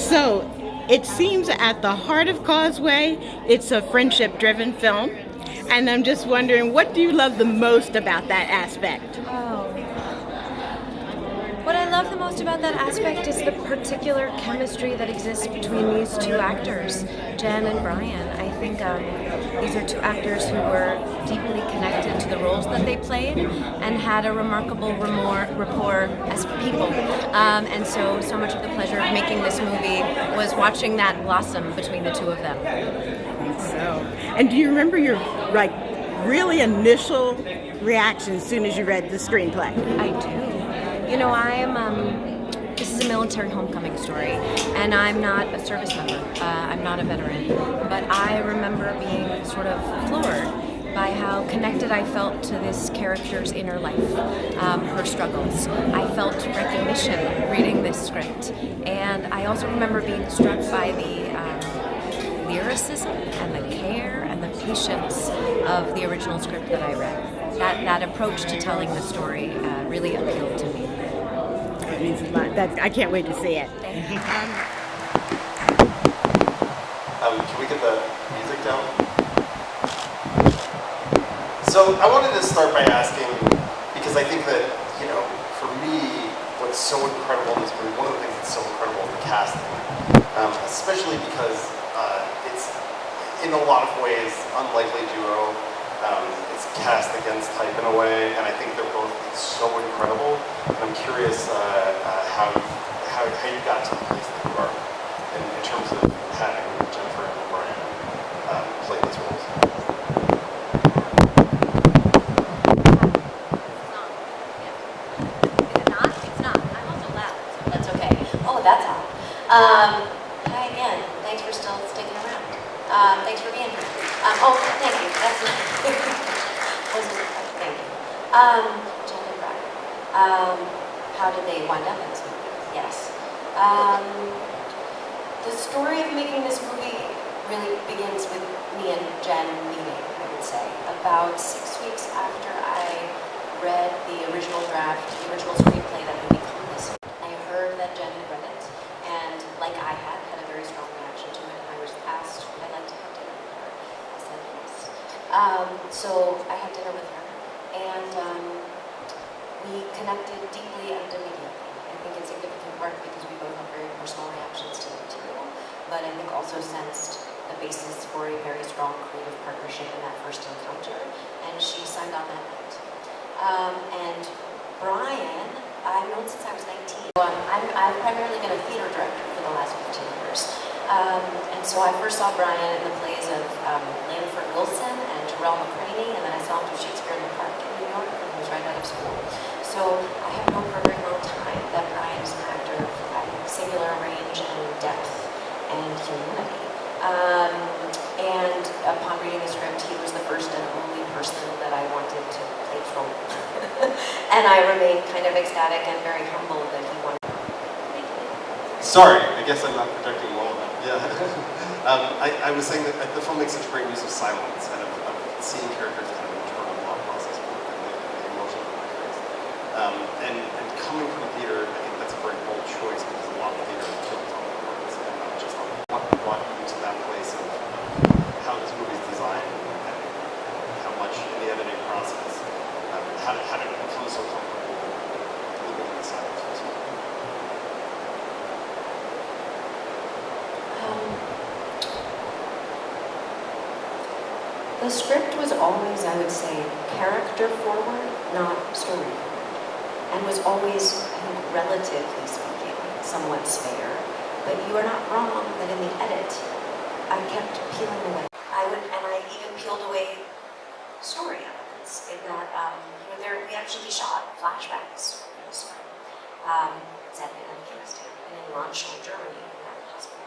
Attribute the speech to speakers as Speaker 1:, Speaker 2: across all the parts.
Speaker 1: So, it seems at the heart of Causeway, it's a friendship-driven film. And I'm just wondering, what do you love the most about that aspect?
Speaker 2: Oh. What I love the most about that aspect is the particular chemistry that exists between these two actors, Jen and Brian. I think these are two actors who were deeply connected to the roles that they played and had a remarkable rapport as people. And so much of the pleasure of making this movie was watching that blossom between the two of them.
Speaker 1: So, and do you remember your really initial reaction as soon as you read the screenplay?
Speaker 2: I do. You know, this is a military homecoming story, and I'm not a service member. I'm not a veteran, but I remember being sort of floored by how connected I felt to this character's inner life, her struggles. I felt recognition reading this script, and I also remember being struck by the lyricism and the care and the patience of the original script that I read. That approach to telling the story really appealed to me.
Speaker 1: It means a lot. I can't wait to see it.
Speaker 2: Thank you.
Speaker 3: Can we get the music down? So I wanted to start by asking, because I think that, for me, what's so incredible in this movie, one of the things that's so incredible is the casting, especially because it's, in a lot of ways, unlikely duo. It's cast against type in a way, and I think they're both so incredible. And I'm curious how you got to the place that you are in terms of having Jennifer and Brian play these roles.
Speaker 4: It's not. I'm also loud, so that's okay. Oh, that's hot. Hi again. Thanks for still sticking around. Thanks for being here. Thank you. That's thank you. Jen and Brian. How did they wind up in this movie? Yes. The story of making this movie really begins with me and Jen meeting, I would say. About 6 weeks after I read the original draft, the original screenplay that would become this. I heard that Jen had read it, and like I had a very strong reaction to it. I was asked would I like to have dinner with her. I said yes. So I had dinner with her, and we connected deeply and immediately. I think it's significant part because we both have very personal reactions to the material, but I think also sensed the basis for a very strong creative partnership in that first encounter, and she signed on that night. And Brian, I've known since I was 19. I've primarily been a theater director for the last 15 years. And so I first saw Brian in the plays of Lanford Wilson and Terrell McCraney, and then I saw him do Shakespeare in the Park in New York when he was right out of school. So I have known for a very long time that Brian is an actor of singular range and depth and humanity. And upon reading the script, he was the first and only person that I wanted to play his role. And I remained kind of ecstatic and very humbled that he wanted.
Speaker 3: Sorry, I guess I'm not projecting well enough. Yeah. I was saying that the film makes such great use of silence and of seeing characters kind of internal thought process work and the emotion of the face. And coming from theater, I think that's a very bold choice because a lot of theater is built on the words and not just on what brought you to that place of how this movie is designed and how much in the editing process, how did it become so comfortable living in the silence for so long?
Speaker 4: The script was always, I would say, character forward, not story forward, and was always, I think, relatively speaking, somewhat spare. But you are not wrong that in the edit, I kept peeling away. I even peeled away story elements in that, we actually shot flashbacks in this film. Set in Afghanistan and in Lunch, Germany, in that hospital.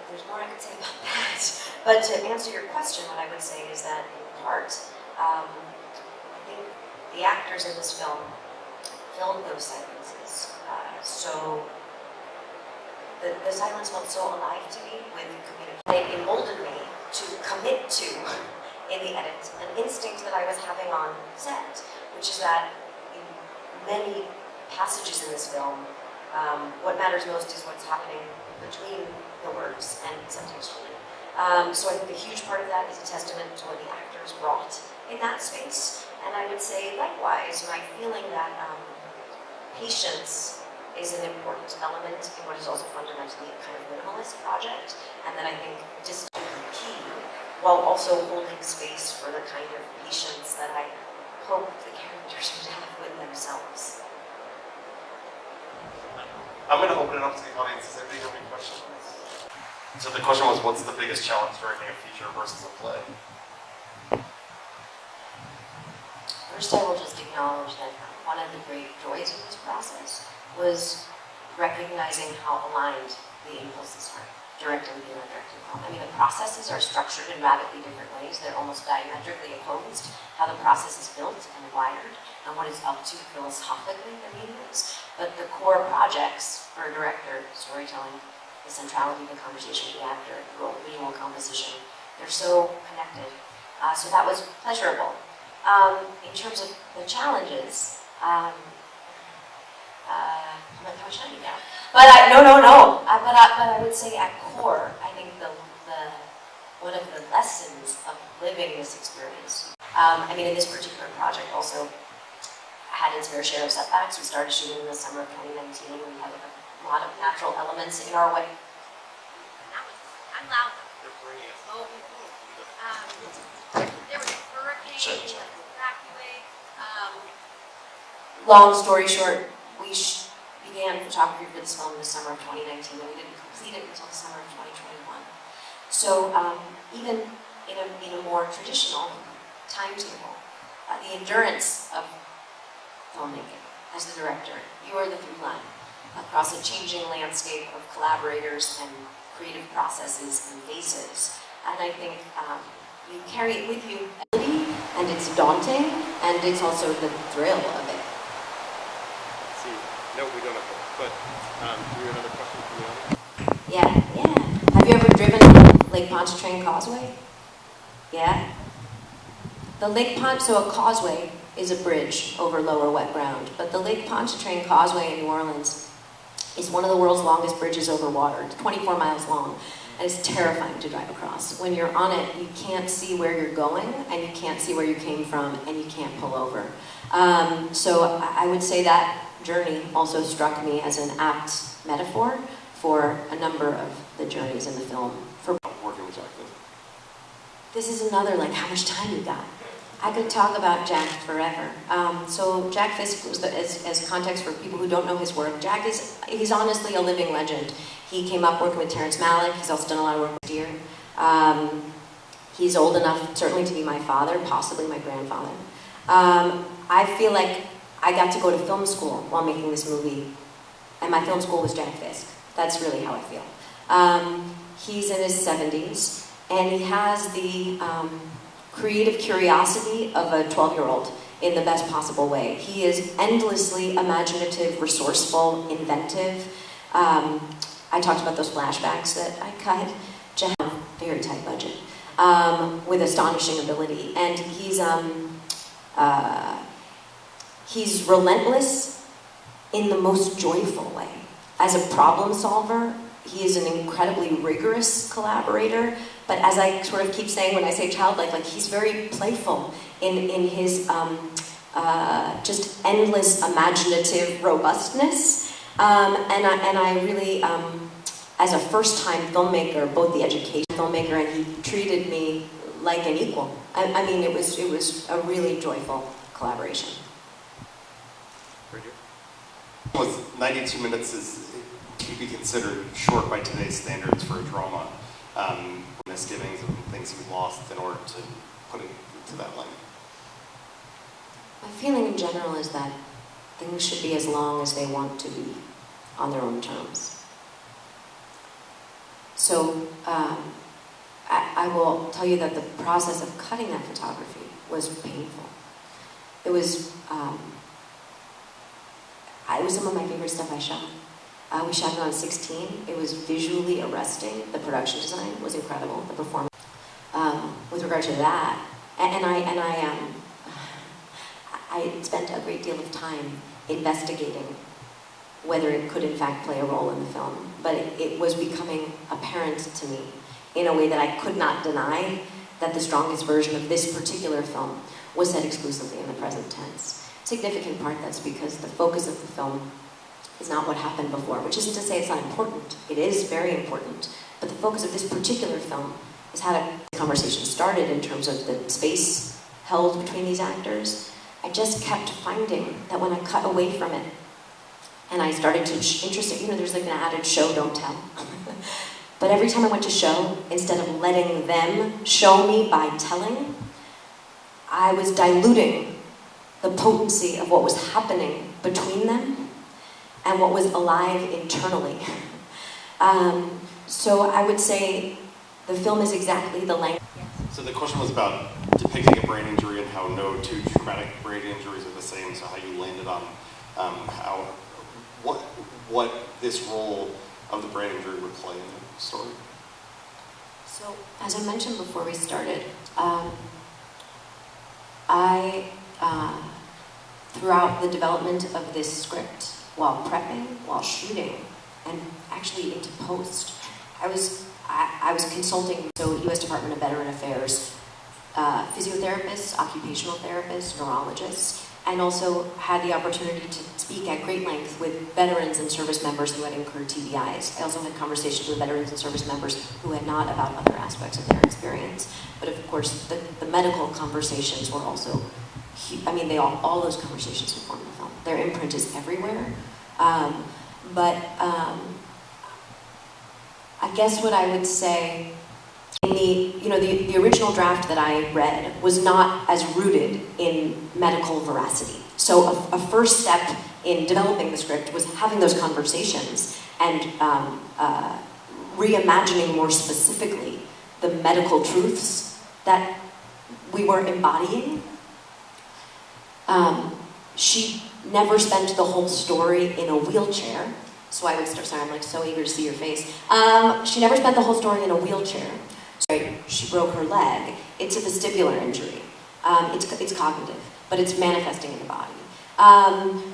Speaker 4: There's more I could say about that. But to answer your question, what I would say is that in part, I think the actors in this film filled those silences. So the silence felt so alive to me with communication. It emboldened me to commit to, in the edit, an instinct that I was having on set, which is that in many passages in this film, What matters most is what's happening between the words and subtextually. So I think a huge part of that is a testament to what the actors brought in that space. And I would say, likewise, my feeling that patience is an important element in what is also fundamentally a kind of minimalist project, and that I think just key, while also holding space for the kind of patience that I hope the characters would have with themselves.
Speaker 3: I'm going to open it up to the audience. Does anybody have any questions? So the question was, what's the biggest challenge directing a feature versus a play?
Speaker 4: First, I will just acknowledge that one of the great joys of this process was recognizing how aligned the impulses are, directing and non-directing film. I mean, the processes are structured in radically different ways. They're almost diametrically opposed. How the process is built and wired, and what it's up to philosophically in mediums. But the core projects for a director, storytelling, the centrality of the conversation with the actor, the role of visual composition, they're so connected. So that was pleasurable. In terms of the challenges, I'm not how much time you got. But I would say at core, I think one of the lessons of living this experience. I mean, in this particular project, also had its fair share of setbacks. We started shooting in the summer of 2019. We had a lot of natural elements in our way.
Speaker 5: I'm loud. Oh, there was a hurricane, evacuate.
Speaker 4: Long story short, we began photography for this film in the summer of 2019, and we didn't complete it until the summer of 2021. So even in a more traditional timetable, the endurance of filmmaking as the director, you are the through line across a changing landscape of collaborators and creative processes and faces. And I think you carry it with you, and it's daunting, and it's also the thrill of it.
Speaker 6: See, no, we don't have that. But do we have another question from the audience?
Speaker 4: Yeah. Have you ever driven on Lake Pontchartrain Causeway? Yeah? The Lake so a causeway is a bridge over lower wet ground, but the Lake Pontchartrain Causeway in New Orleans is one of the world's longest bridges over water. It's 24 miles long, and it's terrifying to drive across. When you're on it, you can't see where you're going, and you can't see where you came from, and you can't pull over. So I would say that journey also struck me as an apt metaphor for a number of the journeys in the film. For
Speaker 3: Working with Jack.
Speaker 4: This is another, like, how much time you got? I could talk about Jack forever. So Jack Fisk, was as context for people who don't know his work, he's honestly a living legend. He came up working with Terrence Malick. He's also done a lot of work with Deere. He's old enough, certainly, to be my father, possibly my grandfather. I feel like I got to go to film school while making this movie, and my film school was Jack Fisk. That's really how I feel. He's in his 70s, and he has the creative curiosity of a 12-year-old in the best possible way. He is endlessly imaginative, resourceful, inventive. I talked about those flashbacks that I cut. Jeff, very tight budget, with astonishing ability, and he's relentless in the most joyful way. As a problem solver, he is an incredibly rigorous collaborator, but as I sort of keep saying when I say childlike, like he's very playful in his just endless imaginative robustness. And I really, as a first-time filmmaker, both the education filmmaker, and he treated me like an equal. I mean, it was a really joyful collaboration.
Speaker 3: Was 92 minutes could be considered short by today's standards for a drama. Misgivings and things you lost in order to put it to that length.
Speaker 4: My feeling in general is that things should be as long as they want to be on their own terms. So I will tell you that the process of cutting that photography was painful. It was some of my favorite stuff I shot. We shot it on 16. It was visually arresting. The production design was incredible. The performance, with regard to that, I spent a great deal of time investigating whether it could in fact play a role in the film. But it was becoming apparent to me in a way that I could not deny that the strongest version of this particular film was set exclusively in the present tense. Significant part, that's because the focus of the film is not what happened before, which isn't to say it's not important. It is very important. But the focus of this particular film is how the conversation started in terms of the space held between these actors. I just kept finding that when I cut away from it, and I started to interested, there's like an adage, show, don't tell. But every time I went to show, instead of letting them show me by telling, I was diluting the potency of what was happening between them and what was alive internally. So I would say the film is exactly the language.
Speaker 3: So the question was about depicting a brain injury and how no two traumatic brain injuries are the same, so how you landed on what this role of the brain injury would play in the story.
Speaker 4: So, as I mentioned before we started, throughout the development of this script, while prepping, while shooting, and actually into post, I was consulting, so U.S. Department of Veteran Affairs, physiotherapists, occupational therapists, neurologists, and also had the opportunity to speak at great length with veterans and service members who had incurred TBIs. I also had conversations with veterans and service members who had not about other aspects of their experience. But of course, the medical conversations were also, all those conversations informed the film. Their imprint is everywhere. I guess what I would say, the original draft that I read was not as rooted in medical veracity. So a first step in developing the script was having those conversations and reimagining more specifically the medical truths that we were embodying. She never spent the whole story in a wheelchair. So I would start, sorry, I'm like so eager to see your face. She never spent the whole story in a wheelchair. She broke her leg. It's a vestibular injury. It's cognitive, but it's manifesting in the body.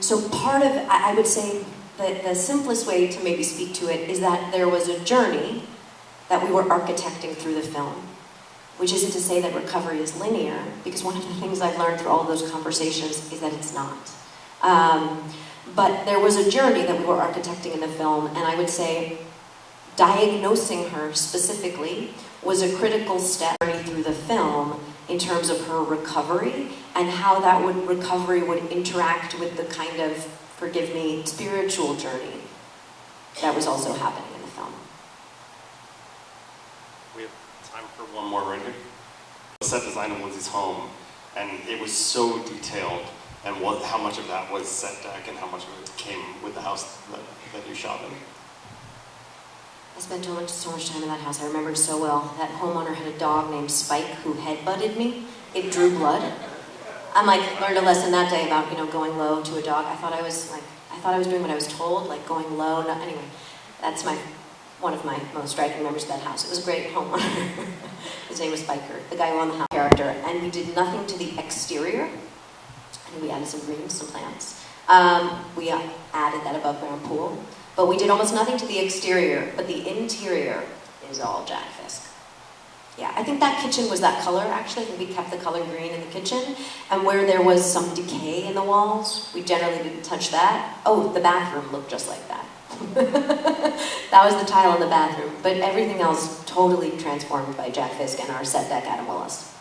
Speaker 4: So part of, I would say, the simplest way to maybe speak to it is that there was a journey that we were architecting through the film, which isn't to say that recovery is linear, because one of the things I've learned through all of those conversations is that it's not. But there was a journey that we were architecting in the film, and I would say diagnosing her specifically was a critical step through the film in terms of her recovery and how that recovery would interact with the kind of, forgive me, spiritual journey that was also happening in the film.
Speaker 3: We have time for one more right here. The set design of Lynsey's home, and it was so detailed, and how much of that was set deck and how much of it came with the house that you shot in?
Speaker 4: I spent so much time in that house. I remember it so well. That homeowner had a dog named Spike who headbutted me. It drew blood. I'm learned a lesson that day about, going low to a dog. I thought I was doing what I was told, like going low. No, anyway, that's one of my most striking memories of that house. It was a great homeowner. His name was Spiker, the guy who owned the house character. And we did nothing to the exterior. And we added some greens, some plants. We added that above ground pool. But we did almost nothing to the exterior, but the interior is all Jack Fisk. Yeah, I think that kitchen was that color, actually. I think we kept the color green in the kitchen. And where there was some decay in the walls, we generally didn't touch that. Oh, the bathroom looked just like that. That was the tile in the bathroom. But everything else totally transformed by Jack Fisk and our set deck, Adam Willis.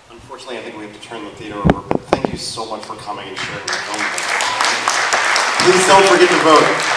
Speaker 3: Unfortunately, I think we have to turn the theater over, but thank you so much for coming and sharing the film with us. Please don't forget to vote.